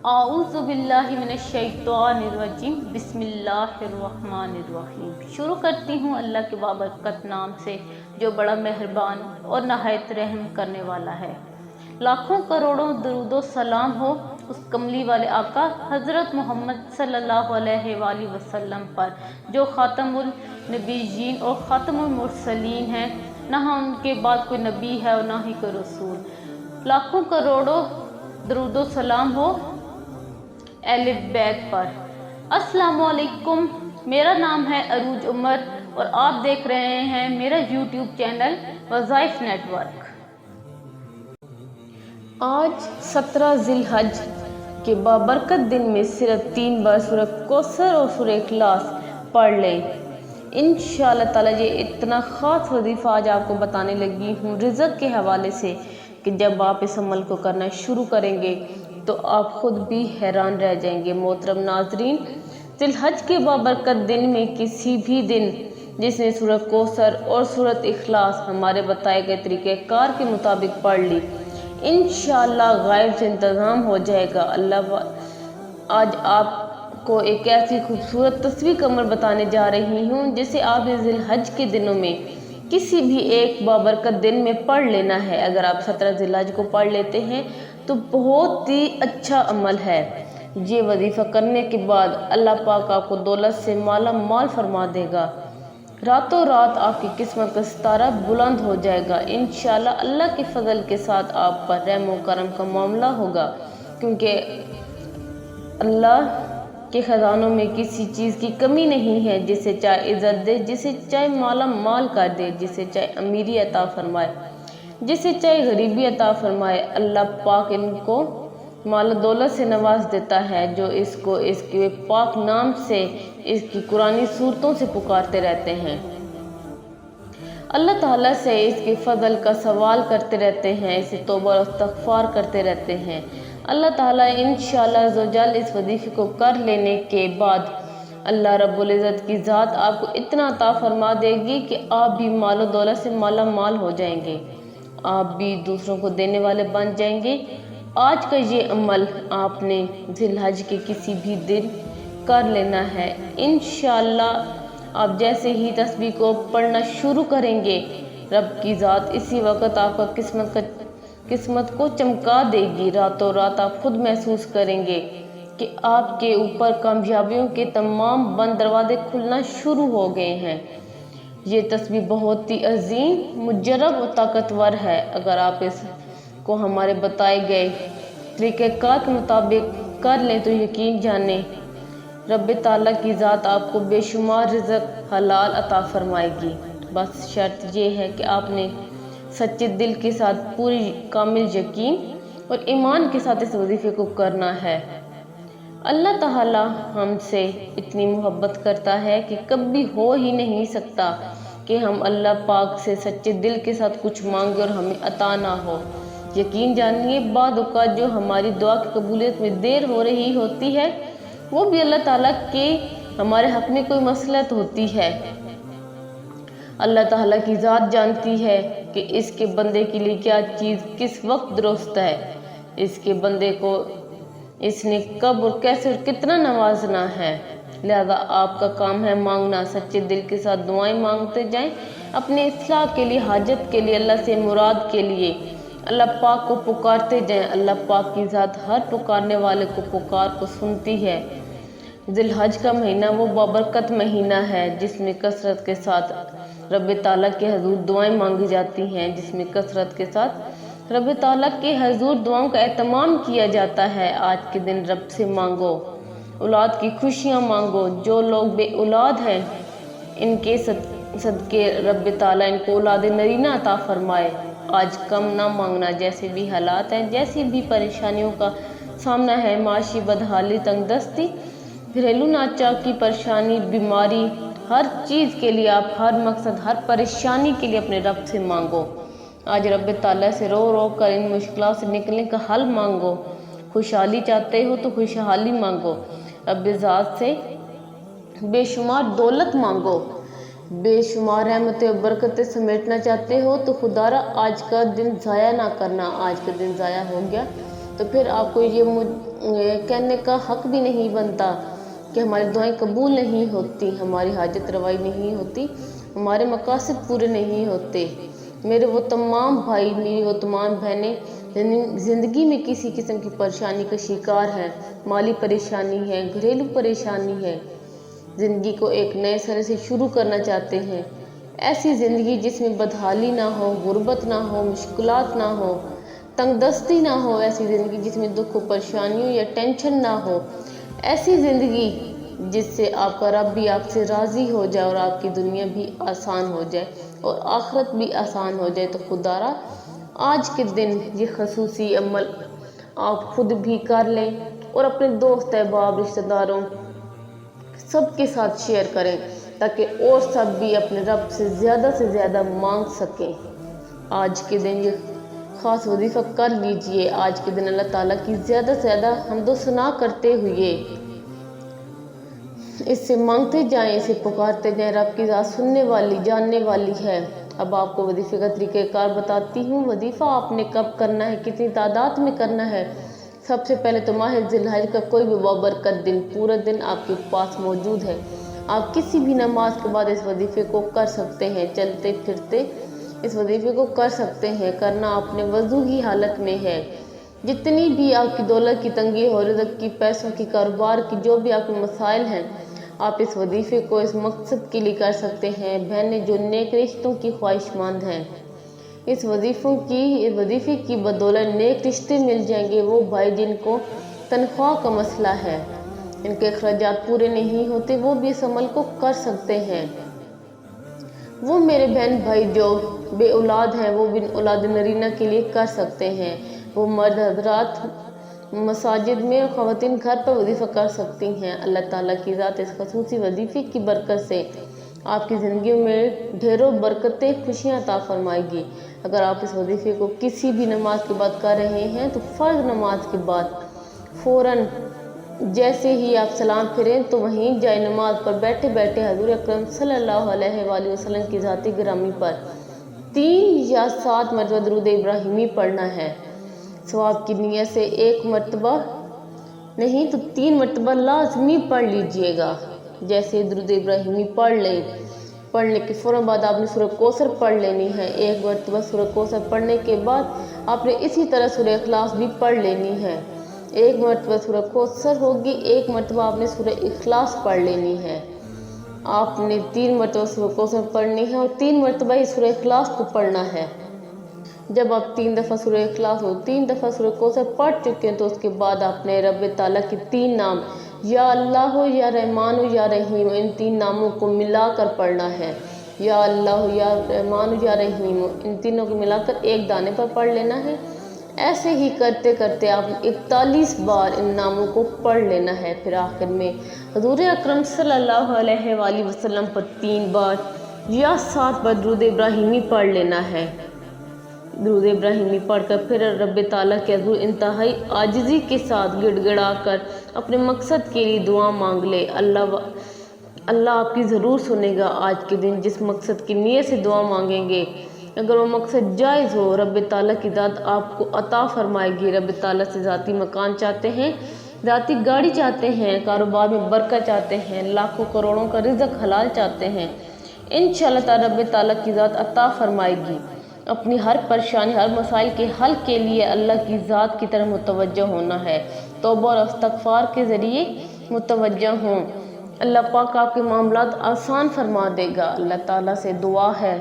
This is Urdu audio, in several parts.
اعوذ باللہ من الشیطان الرجیم بسم اللہ الرحمن الرحیم۔ شروع کرتی ہوں اللہ کے بابرکت نام سے جو بڑا مہربان اور نہایت رحم کرنے والا ہے۔ لاکھوں کروڑوں درود و سلام ہو اس کملی والے آقا حضرت محمد صلی اللہ علیہ وآلہ وسلم پر جو خاتم النبیین اور خاتم المرسلین ہیں، نہ ان کے بعد کوئی نبی ہے اور نہ ہی کوئی رسول۔ لاکھوں کروڑوں درود و سلام ہو اہل بیت پر۔ السلام علیکم، میرا نام ہے عروج عمر اور آپ دیکھ رہے ہیں میرا یوٹیوب چینل وظائف نیٹ ورک۔ آج 17 ذی الحج کے بابرکت دن میں صرف 3 بار سورہ کوثر اور سورہ اخلاص پڑھ لیں۔ انشاءاللہ تعالی یہ اتنا خاص وظیفہ آج آپ کو بتانے لگی ہوں رزق کے حوالے سے کہ جب آپ اس عمل کو کرنا شروع کریں گے تو آپ خود بھی حیران رہ جائیں گے۔ محترم ناظرین، ذی الحج کے بابرکت دن میں کسی بھی دن جس نے سورہ کوثر اور سورۃ اخلاص ہمارے بتائے گئے طریقہ کار کے مطابق پڑھ لی، انشاءاللہ غائب سے انتظام ہو جائے گا۔ آج آپ کو ایک ایسی خوبصورت تصویر کا عمل بتانے جا رہی ہوں جسے آپ نے ذی الحج کے دنوں میں کسی بھی ایک بابرکت دن میں پڑھ لینا ہے۔ اگر آپ 17 ذی الحج کو پڑھ لیتے ہیں تو بہت ہی اچھا عمل ہے۔ یہ وظیفہ کرنے کے بعد اللہ پاک آپ کو دولت سے مالا مال فرما دے گا۔ راتوں رات آپ کی قسمت کا ستارہ بلند ہو جائے گا۔ انشاءاللہ اللہ کے فضل کے ساتھ آپ پر رحم و کرم کا معاملہ ہوگا، کیونکہ اللہ کے خزانوں میں کسی چیز کی کمی نہیں ہے۔ جسے چاہے عزت دے، جسے چاہے مالا مال کر دے، جسے چاہے امیری عطا فرمائے، جسے چاہے غریبی عطا فرمائے۔ اللہ پاک ان کو مال و دولت سے نواز دیتا ہے جو اس کو اس کے پاک نام سے، اس کی قرآنی صورتوں سے پکارتے رہتے ہیں۔ اللہ تعالیٰ سے اس کے فضل کا سوال کرتے رہتے ہیں، اسے توبہ و استغفار کرتے رہتے ہیں۔ اللہ تعالیٰ انشاءاللہ عز و جل اس وظیفے کو کر لینے کے بعد اللہ رب العزت کی ذات آپ کو اتنا عطا فرما دے گی کہ آپ بھی مال و دولت سے مالا مال ہو جائیں گے، آپ بھی دوسروں کو دینے والے بن جائیں گے۔ آج کا یہ عمل آپ نے ذی الحج کے کسی بھی دن کر لینا ہے۔ انشاءاللہ آپ جیسے ہی تسبیح کو پڑھنا شروع کریں گے، رب کی ذات اسی وقت آپ کا قسمت کو چمکا دے گی۔ راتوں رات آپ خود محسوس کریں گے کہ آپ کے اوپر کامیابیوں کے تمام بند دروازے کھلنا شروع ہو گئے ہیں۔ یہ تسبیح بہت ہی عظیم، مجرب و طاقتور ہے۔ اگر آپ اس کو ہمارے بتائے گئے طریقہ کار کے مطابق کر لیں تو یقین جانیں رب تعالیٰ کی ذات آپ کو بے شمار رزق حلال عطا فرمائے گی۔ بس شرط یہ ہے کہ آپ نے سچے دل کے ساتھ پوری کامل یقین اور ایمان کے ساتھ اس وظیفے کو کرنا ہے۔ اللہ تعالیٰ ہم سے اتنی محبت کرتا ہے کہ کبھی ہو ہی نہیں سکتا کہ ہم اللہ پاک سے سچے دل کے ساتھ کچھ مانگے اور ہمیں عطا نہ ہو۔ یقین جانیے بعض اوقات جو ہماری دعا کی قبولیت میں دیر ہو رہی ہوتی ہے وہ بھی اللہ تعالیٰ کے ہمارے حق میں کوئی مصلحت ہوتی ہے۔ اللہ تعالیٰ کی ذات جانتی ہے کہ اس کے بندے کے لیے کیا چیز کس وقت درست ہے، اس کے بندے کو اس نے کب اور کیسے اور کتنا نوازنا ہے۔ لہذا آپ کا کام ہے مانگنا، سچے دل کے ساتھ دعائیں مانگتے جائیں، اپنے اصلاح کے لیے، حاجت کے لیے، اللہ سے مراد کے لیے اللہ پاک کو پکارتے جائیں۔ اللہ پاک کی ذات ہر پکارنے والے کو پکار کو سنتی ہے۔ ذی الحج کا مہینہ وہ بابرکت مہینہ ہے جس میں کثرت کے ساتھ رب تعالیٰ کے حضور دعائیں مانگی جاتی ہیں، جس میں کثرت کے ساتھ رب تعالیٰ کے حضور دعاؤں کا اہتمام کیا جاتا ہے۔ آج کے دن رب سے مانگو، اولاد کی خوشیاں مانگو۔ جو لوگ بے اولاد ہیں ان کے صدقے رب تعالیٰ ان کو اولاد نرینہ عطا فرمائے۔ آج کم نہ مانگنا، جیسے بھی حالات ہیں، جیسی بھی پریشانیوں کا سامنا ہے، معاشی بدحالی، تنگ دستی، گھریلو ناچاک کی پریشانی، بیماری، ہر چیز کے لیے آپ ہر مقصد، ہر پریشانی کے لیے اپنے رب سے مانگو۔ آج رب تعالیٰ سے رو رو کر ان مشکلات سے نکلنے کا حل مانگو۔ خوشحالی چاہتے ہو تو خوشحالی مانگو، رب ذات سے بے شمار دولت مانگو، بے شمار رحمتیں اور برکتیں سمیٹنا چاہتے ہو تو خدا را آج کا دن ضائع نہ کرنا۔ آج کا دن ضائع ہو گیا تو پھر آپ کو یہ کہنے کا حق بھی نہیں بنتا کہ ہماری دعائیں قبول نہیں ہوتی، ہماری حاجت روائی نہیں ہوتی، ہمارے مقاصد پورے نہیں ہوتے۔ میرے وہ تمام بھائی، میری وہ تمام بہنیں زندگی میں کسی قسم کی پریشانی کا شکار ہیں، مالی پریشانی ہے، گھریلو پریشانی ہے، زندگی کو ایک نئے سرے سے شروع کرنا چاہتے ہیں، ایسی زندگی جس میں بدحالی نہ ہو، غربت نہ ہو، مشکلات نہ ہو، تنگ دستی نہ ہو، ایسی زندگی جس میں دکھ و پریشانیوں یا ٹینشن نہ ہو، ایسی زندگی جس سے آپ کا رب بھی آپ سے راضی ہو جائے اور آپ کی دنیا بھی آسان ہو جائے اور آخرت بھی آسان ہو جائے۔ تو خدارا آج کے دن یہ خصوصی عمل آپ خود بھی کر لیں اور اپنے دوست احباب، رشتہ داروں سب کے ساتھ شیئر کریں تاکہ اور سب بھی اپنے رب سے زیادہ مانگ سکیں۔ آج کے دن یہ خاص وظیفہ کر لیجئے۔ آج کے دن اللہ تعالیٰ کی زیادہ سے زیادہ حمد و ثنا کرتے ہوئے اس سے مانگتے جائیں، اسے پکارتے جائیں۔ رب کی ذات سننے والی، جاننے والی ہے۔ اب آپ کو وظیفے کا طریقہ کار بتاتی ہوں۔ وظیفہ آپ نے کب کرنا ہے، کتنی تعداد میں کرنا ہے۔ سب سے پہلے تو ماہ ذی الحج کا کوئی بھی بابرکت دن، پورا دن آپ کے پاس موجود ہے۔ آپ کسی بھی نماز کے بعد اس وظیفے کو کر سکتے ہیں، چلتے پھرتے اس وظیفے کو کر سکتے ہیں۔ کرنا اپنے وضو کی حالت میں ہے۔ جتنی بھی آپ کی دولت کی تنگی ہو، رزق کی، پیسوں کی، کاروبار کی، جو بھی آپ کے مسائل ہیں، آپ اس وظیفے کو اس مقصد کے لیے کر سکتے ہیں۔ بہنیں جو نیک رشتوں کی خواہش مند ہیں، اس وظیفے کی بدولت نیک رشتے مل جائیں گے۔ وہ بھائی جن کو تنخواہ کا مسئلہ ہے، ان کے اخراجات پورے نہیں ہوتے، وہ بھی اس عمل کو کر سکتے ہیں۔ وہ میرے بہن بھائی جو بے اولاد ہیں، وہ بن اولاد نرینہ کے لیے کر سکتے ہیں۔ وہ مرد حضرات مساجد میں اور خواتین گھر پر وظیفہ کر سکتی ہیں۔ اللہ تعالیٰ کی ذات اس خصوصی وظیفے کی برکت سے آپ کی زندگیوں میں ڈھیروں برکتیں، خوشیاں عطا فرمائے گی۔ اگر آپ اس وظیفے کو کسی بھی نماز کے بعد کر رہے ہیں تو فرض نماز کے بعد فوراً جیسے ہی آپ سلام پھریں تو وہیں جائے نماز پر بیٹھے بیٹھے حضور اکرم صلی اللہ علیہ وآلہ وسلم کی ذات گرامی پر 3 یا 7 مرتبہ درود ابراہیمی پڑھنا ہے۔ ثواب کی نیت سے 1 مرتبہ نہیں تو 3 مرتبہ لازمی پڑھ لیجئے گا۔ جیسے درود ابراہیمی پڑھ لیں، پڑھنے کے فوراً بعد آپ نے سورہ کوثر پڑھ لینی ہے۔ 1 مرتبہ سورہ کوثر پڑھنے کے بعد آپ نے اسی طرح سورہ اخلاص بھی پڑھ لینی ہے۔ 1 مرتبہ سورہ کوثر ہوگی، 1 مرتبہ آپ نے سورہ اخلاص پڑھ لینی ہے۔ آپ نے 3 مرتبہ سورہ کوثر پڑھنی ہے اور 3 مرتبہ ہی سورہ اخلاص کو پڑھنا ہے۔ جب آپ 3 دفعہ سورہ اخلاص اور 3 دفعہ سورہ کوثر پڑھ چکے ہیں تو اس کے بعد آپ نے رب تعالیٰ کے 3 نام یا اللہ ہو، یا رحمان ہو، یا رحیم، ان 3 ناموں کو ملا کر پڑھنا ہے۔ یا اللہ ہو، یا رحمان ہو، یا رحیم، ان تینوں کو ملا کر ایک دانے پر پڑھ لینا ہے۔ ایسے ہی کرتے کرتے آپ 41 بار ان ناموں کو پڑھ لینا ہے۔ پھر آخر میں حضور اکرم صلی اللہ علیہ وآلہ وسلم پر 3 بار یا 7 بار درود ابراہیمی پڑھ لینا ہے۔ درود ابراہیمی پڑھ کر پھر رب تعالیٰ کے حضور انتہائی عاجزی کے ساتھ گڑ گڑا کر اپنے مقصد کے لیے دعا مانگ لے۔ اللہ آپ کی ضرور سنے گا۔ آج کے دن جس مقصد کی نیت سے دعا مانگیں گے، اگر وہ مقصد جائز ہو، رب تعالیٰ کی ذات آپ کو عطا فرمائے گی۔ رب تعالیٰ سے ذاتی مکان چاہتے ہیں، ذاتی گاڑی چاہتے ہیں، کاروبار میں برکت چاہتے ہیں، لاکھوں کروڑوں کا رزق حلال چاہتے ہیں، انشاءاللہ تعالیٰ رب تعالیٰ کی ذات عطا فرمائے گی۔ اپنی ہر پریشانی، ہر مسائل کے حل کے لیے اللہ کی ذات کی طرف متوجہ ہونا ہے۔ توبہ اور استغفار کے ذریعے متوجہ ہوں، اللہ پاک آپ کے معاملات آسان فرما دے گا۔ اللہ تعالیٰ سے دعا ہے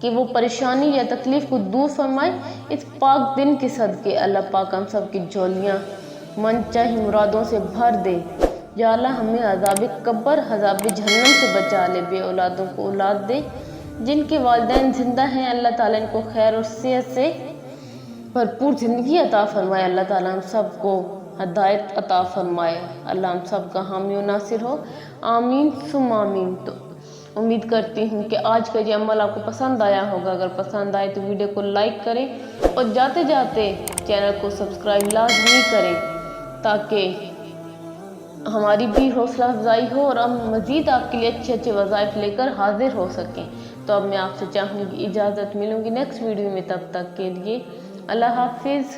کہ وہ پریشانی یا تکلیف کو دور فرمائے۔ اس پاک دن کے صدقے اللہ پاک ہم سب کی جھولیاں من چاہی مرادوں سے بھر دے۔ یا اللہ ہمیں عذاب قبر، عذاب جہنم سے بچا لے۔ بے اولادوں کو اولاد دے، جن کے والدین زندہ ہیں اللہ تعالیٰ ان کو خیر اور صحت سے بھرپور زندگی عطا فرمائے۔ اللہ تعالیٰ ہم سب کو ہدایت عطا فرمائے۔ اللہ ہم سب کا حامی و ناصر ہو، آمین ثم آمین۔ تو امید کرتی ہوں کہ آج کا یہ عمل آپ کو پسند آیا ہوگا۔ اگر پسند آئے تو ویڈیو کو لائک کریں اور جاتے جاتے چینل کو سبسکرائب لازمی کریں تاکہ ہماری بھی حوصلہ افزائی ہو اور ہم مزید آپ کے لیے اچھے اچھے وظائف لے کر حاضر ہو سکیں۔ تو اب میں آپ سے چاہوں گی اجازت، ملوں گی نیکسٹ ویڈیو میں، تب تک کے لیے اللہ حافظ۔